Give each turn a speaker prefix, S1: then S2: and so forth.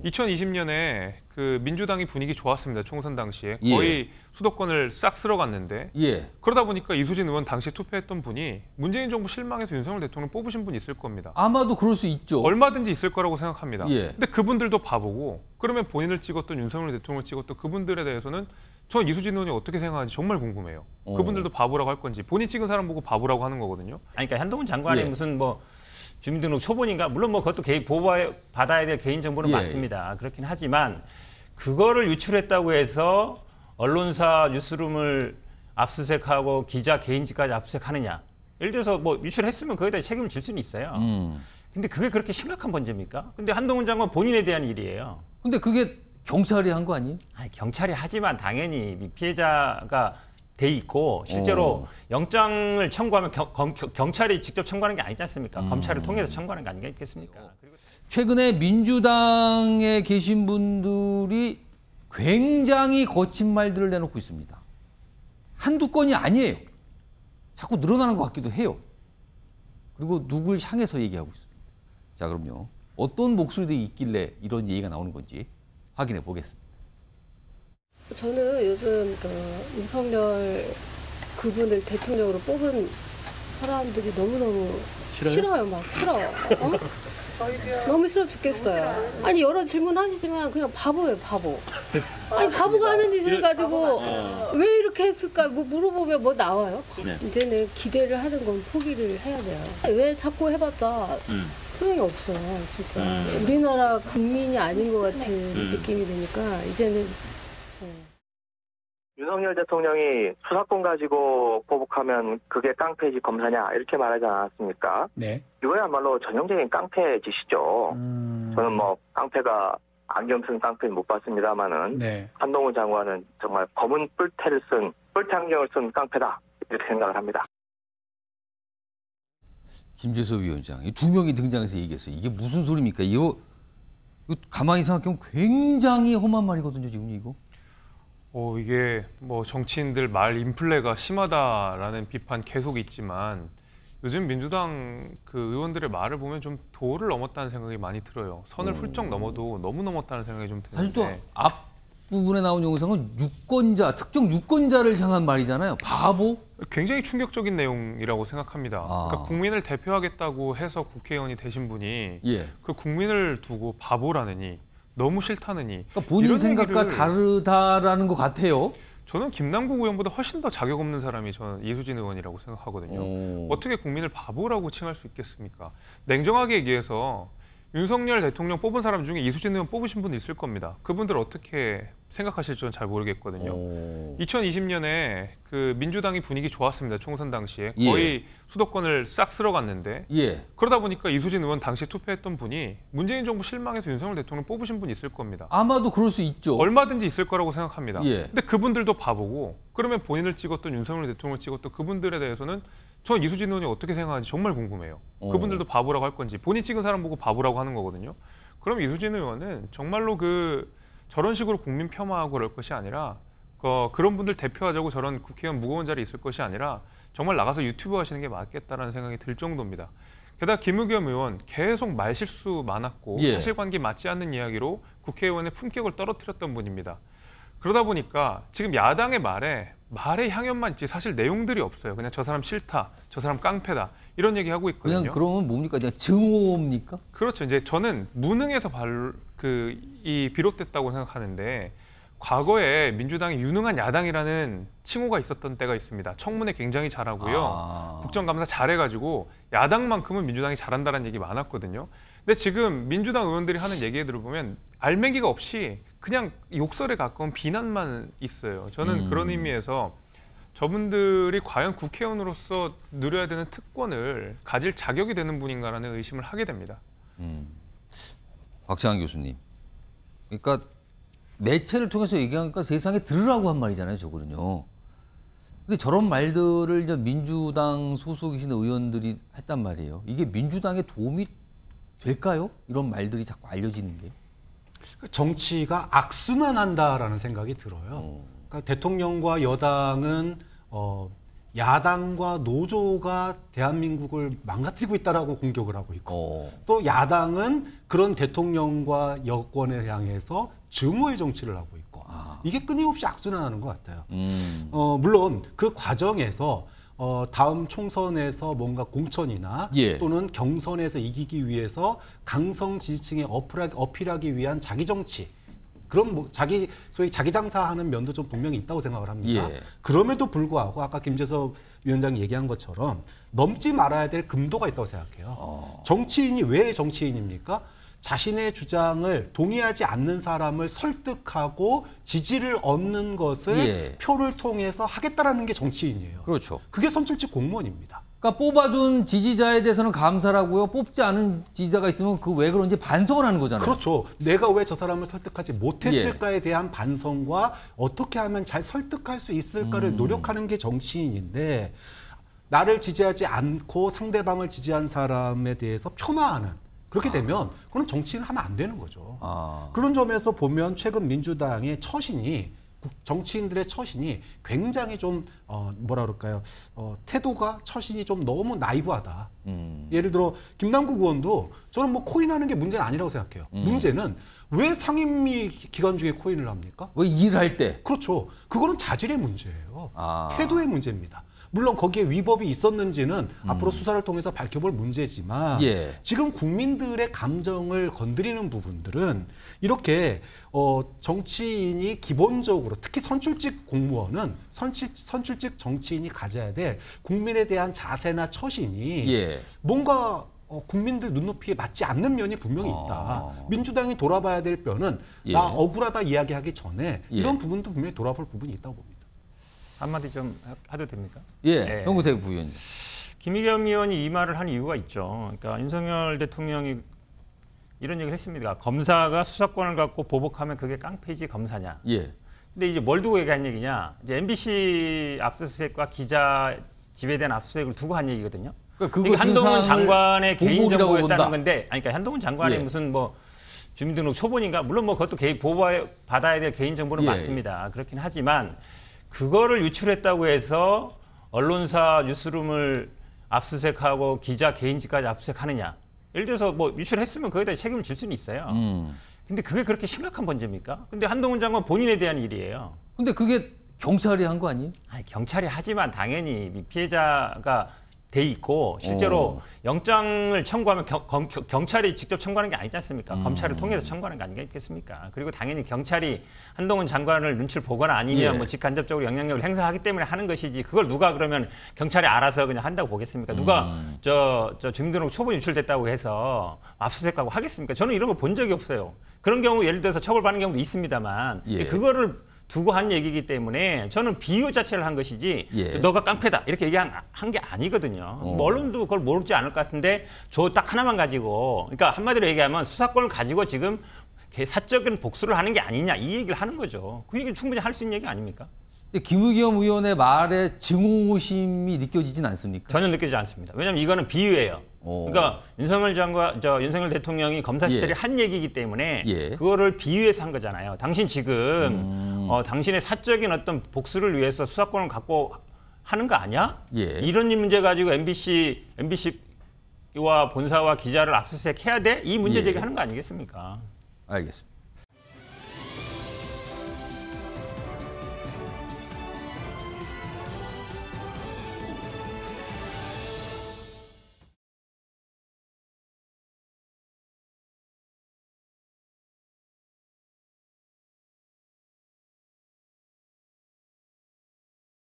S1: 2020년에 그 민주당이 분위기 좋았습니다. 총선 당시에
S2: 예.
S1: 거의 수도권을 싹 쓸어갔는데
S2: 예.
S1: 그러다 보니까 이수진 의원 당시에 투표했던 분이 문재인 정부 실망해서 윤석열 대통령 뽑으신 분이 있을 겁니다.
S2: 아마도 그럴 수 있죠.
S1: 얼마든지 있을 거라고 생각합니다.
S2: 예.
S1: 근데 그분들도 바보고 그러면 본인을 찍었던 윤석열 대통령을 찍었던 그분들에 대해서는 전 이수진 의원이 어떻게 생각하는지 정말 궁금해요. 그분들도 바보라고 할 건지 본인 찍은 사람 보고 바보라고 하는 거거든요.
S3: 아니, 그러니까 한동훈 장관이
S2: 예.
S3: 무슨 뭐 주민등록 초본인가 물론 뭐 그것도 보호받아야 될 개인 정보는
S2: 예.
S3: 맞습니다. 그렇긴 하지만 그거를 유출했다고 해서 언론사 뉴스룸을 압수수색하고 기자 개인지까지 압수수색하느냐? 예를 들어서 뭐 유출했으면 거기다 책임을 질 수는 있어요. 근데 그게 그렇게 심각한 문제입니까? 근데 한동훈 장관 본인에 대한 일이에요.
S2: 근데 그게 경찰이 한 거 아니에요?
S3: 아니, 경찰이 하지만 당연히 피해자가 돼 있고 실제로 영장을 청구하면 경찰이 직접 청구하는 게 아니지 않습니까? 검찰을 통해서 청구하는 게 아니겠습니까?
S2: 최근에 민주당에 계신 분들이 굉장히 거친 말들을 내놓고 있습니다. 한두 건이 아니에요. 자꾸 늘어나는 것 같기도 해요. 그리고 누굴 향해서 얘기하고 있습니다. 자, 그럼요. 어떤 목소리들이 있길래 이런 얘기가 나오는 건지 확인해 보겠습니다.
S4: 저는 요즘 그 윤석열 그분을 대통령으로 뽑은 사람들이 너무너무 싫어요. 막 싫어. 너무 싫어 죽겠어요. 아니 여러 질문 하시지만 그냥 바보예요, 바보. 아니 바보가 하는 짓을 가지고 왜 이렇게 했을까 뭐 물어보면 뭐 나와요? 이제는 기대를 하는 건 포기를 해야 돼요. 왜 자꾸 해봤자 소용이 없어, 진짜. 우리나라 국민이 아닌 것 같은 느낌이 드니까 이제는.
S5: 윤석열 대통령이 수사권 가지고 보복하면 그게 깡패지 검사냐 이렇게 말하지 않았습니까? 네. 이거야말로 전형적인 깡패 짓이죠. 저는 뭐 깡패가 안경 쓴 깡패는 못 봤습니다만은 네. 한동훈 장관은 정말 검은 뿔테 안경을 쓴 깡패다 이렇게 생각을 합니다.
S2: 김재섭 위원장, 이 두 명이 등장해서 얘기했어요. 이게 무슨 소리입니까? 이거 가만히 생각하면 굉장히 험한 말이거든요, 지금 이거.
S1: 이게 뭐 정치인들 말 인플레가 심하다라는 비판 계속 있지만 요즘 민주당 그 의원들의 말을 보면 좀 도를 넘었다는 생각이 많이 들어요. 선을 훌쩍 넘어도 너무 넘었다는 생각이 좀 드는데.
S2: 사실 또 앞부분에 나온 영상은 유권자, 특정 유권자를 향한 말이잖아요. 바보?
S1: 굉장히 충격적인 내용이라고 생각합니다. 그러니까 국민을 대표하겠다고 해서 국회의원이 되신 분이
S2: 예.
S1: 그 국민을 두고 바보라느니 너무 싫다느니
S2: 그러니까 본인 생각과 다르다라는 것 같아요.
S1: 저는 김남국 의원보다 훨씬 더 자격 없는 사람이 저는 이수진 의원이라고 생각하거든요. 어떻게 국민을 바보라고 칭할 수 있겠습니까? 냉정하게 얘기해서 윤석열 대통령 뽑은 사람 중에 이수진 의원 뽑으신 분 있을 겁니다. 그분들 어떻게 생각하실지 저는 잘 모르겠거든요. 2020년에 그 민주당이 분위기 좋았습니다. 총선 당시에 거의
S2: 예.
S1: 수도권을 싹 쓸어갔는데
S2: 예.
S1: 그러다 보니까 이수진 의원 당시에 투표했던 분이 문재인 정부 실망해서 윤석열 대통령 뽑으신 분 있을 겁니다.
S2: 아마도 그럴 수 있죠.
S1: 얼마든지 있을 거라고 생각합니다.
S2: 예.
S1: 근데 그분들도 바보고 그러면 본인을 찍었던 윤석열 대통령을 찍었던 그분들에 대해서는 전 이수진 의원이 어떻게 생각하는지 정말 궁금해요. 그분들도 바보라고 할 건지 본인 찍은 사람 보고 바보라고 하는 거거든요. 그럼 이수진 의원은 정말로 저런 식으로 국민 폄하하고 그럴 것이 아니라 그런 분들 대표하자고 저런 국회의원 무거운 자리에 있을 것이 아니라 정말 나가서 유튜브 하시는 게 맞겠다라는 생각이 들 정도입니다. 게다가 김의겸 의원 계속 말실수 많았고
S2: 예.
S1: 사실관계 맞지 않는 이야기로 국회의원의 품격을 떨어뜨렸던 분입니다. 그러다 보니까 지금 야당의 말에 향연만 있지 사실 내용들이 없어요. 그냥 저 사람 싫다, 저 사람 깡패다 이런 얘기하고 있거든요.
S2: 그냥 그러면 뭡니까? 그냥 증오입니까?
S1: 그렇죠. 이제 저는 무능에서 비롯됐다고 생각하는데 과거에 민주당이 유능한 야당이라는 칭호가 있었던 때가 있습니다. 청문회 굉장히 잘하고요. 국정감사 잘해가지고 야당만큼은 민주당이 잘한다는 얘기 많았거든요. 근데 지금 민주당 의원들이 하는 얘기에 들어보면 알맹이가 없이 그냥 욕설에 가까운 비난만 있어요. 저는 그런 의미에서 저분들이 과연 국회의원으로서 누려야 되는 특권을 가질 자격이 되는 분인가라는 의심을 하게 됩니다.
S2: 박장한 교수님. 그러니까 매체를 통해서 얘기하니까 세상에 들으라고 한 말이잖아요, 저거는요. 근데 저런 말들을 이제 민주당 소속이신 의원들이 했단 말이에요. 이게 민주당에 도움이 될까요? 이런 말들이 자꾸 알려지는 게.
S6: 정치가 악순환한다라는 생각이 들어요. 그러니까 대통령과 여당은 야당과 노조가 대한민국을 망가뜨리고 있다라고 공격을 하고 있고 또 야당은 그런 대통령과 여권에 향해서 증오의 정치를 하고 있고 이게 끊임없이 악순환하는 것 같아요. 물론 그 과정에서 다음 총선에서 뭔가 공천이나 또는 경선에서 이기기 위해서 강성 지지층에 어필하기 위한 자기 정치 그럼 뭐 소위 자기 장사하는 면도 좀 분명히 있다고 생각을 합니다. 그럼에도 불구하고 아까 김재섭 위원장이 얘기한 것처럼 넘지 말아야 될 금도가 있다고 생각해요. 정치인이 왜 정치인입니까? 자신의 주장을 동의하지 않는 사람을 설득하고 지지를 얻는 것을 표를 통해서 하겠다라는 게 정치인이에요.
S2: 그렇죠.
S6: 그게 선출직 공무원입니다.
S2: 그러니까 뽑아준 지지자에 대해서는 감사하고요. 뽑지 않은 지지자가 있으면 그 왜 그런지 반성을 하는 거잖아요.
S6: 그렇죠. 내가 왜 저 사람을 설득하지 못했을까에 대한 반성과 어떻게 하면 잘 설득할 수 있을까를 노력하는 게 정치인인데 나를 지지하지 않고 상대방을 지지한 사람에 대해서 폄하하는 그렇게 되면 그건 정치인을 하면 안 되는 거죠. 그런 점에서 보면 최근 민주당의 처신이 정치인들의 처신이 굉장히 좀 뭐라 그럴까요? 태도가 처신이 좀 너무 나이브하다. 예를 들어 김남국 의원도 저는 뭐 코인하는 게 문제는 아니라고 생각해요. 문제는 왜 상임위 기간 중에 코인을 합니까?
S2: 왜 일할 때?
S6: 그렇죠. 그거는 자질의 문제예요. 태도의 문제입니다. 물론 거기에 위법이 있었는지는 앞으로 수사를 통해서 밝혀볼 문제지만 지금 국민들의 감정을 건드리는 부분들은 이렇게 정치인이 기본적으로 특히 선출직 공무원은 선출직 정치인이 가져야 될 국민에 대한 자세나 처신이 뭔가 국민들 눈높이에 맞지 않는 면이 분명히 있다. 민주당이 돌아봐야 될 뼈는 나 억울하다 이야기하기 전에 이런 부분도 분명히 돌아볼 부분이 있다고 봅니다.
S3: 한마디 좀 해도 됩니까?
S2: 정구택 부위원님.
S3: 김의겸 의원이 이 말을 한 이유가 있죠. 그러니까 윤석열 대통령이 이런 얘기를 했습니다. 검사가 수사권을 갖고 보복하면 그게 깡패지 검사냐. 근데 이제 뭘 두고 얘기한 얘기냐. 이제 MBC 압수수색과 기자 집에 대한 압수수색을 두고 한 얘기거든요. 그러니까 한동훈 장관의 개인정보였다는 건데, 그러니까 한동훈 장관의 무슨 뭐 주민등록 초본인가? 물론 뭐 그것도 보호받아야 될 개인정보는 맞습니다. 그렇긴 하지만 그거를 유출했다고 해서 언론사 뉴스룸을 압수수색하고 기자 개인집까지 압수수색하느냐. 예를 들어서 뭐 유출했으면 거기다 책임을 질 수는 있어요. 근데 그게 그렇게 심각한 문제입니까? 근데 한동훈 장관 본인에 대한 일이에요.
S2: 근데 그게 경찰이 한 거 아니에요?
S3: 아니, 경찰이 하지만 당연히 피해자가 돼 있고 실제로 영장을 청구하면 경찰이 직접 청구하는 게 아니지 않습니까? 검찰을 통해서 청구하는 게 아니겠습니까? 그리고 당연히 경찰이 한동훈 장관을 눈치를 보거나 아니면 뭐 직간접적으로 영향력을 행사하기 때문에 하는 것이지 그걸 누가 그러면 경찰이 알아서 그냥 한다고 보겠습니까? 누가 저 주민등록 초본 유출됐다고 해서 압수수색하고 하겠습니까? 저는 이런 거 본 적이 없어요. 그런 경우 예를 들어서 처벌받는 경우도 있습니다만 그거를 두고 한 얘기이기 때문에 저는 비유 자체를 한 것이지 너가 깡패다 이렇게 얘기한 게 아니거든요. 뭐 언론도 그걸 모르지 않을 것 같은데 저 딱 하나만 가지고 그러니까 한마디로 얘기하면 수사권을 가지고 지금 사적인 복수를 하는 게 아니냐 이 얘기를 하는 거죠. 그 얘기는 충분히 할 수 있는 얘기 아닙니까?
S2: 김의겸 의원의 말에 증오심이 느껴지진 않습니까?
S3: 전혀 느껴지지 않습니다. 왜냐하면 이거는 비유예요. 그러니까 윤석열 대통령이 검사 시절에 한 얘기이기 때문에 그거를 비유해서 한 거잖아요. 당신 지금 당신의 사적인 어떤 복수를 위해서 수사권을 갖고 하는 거 아니야? 이런 문제 가지고 MBC와 본사와 기자를 압수수색해야 돼? 이 문제 제기하는 거 아니겠습니까?
S2: 알겠습니다.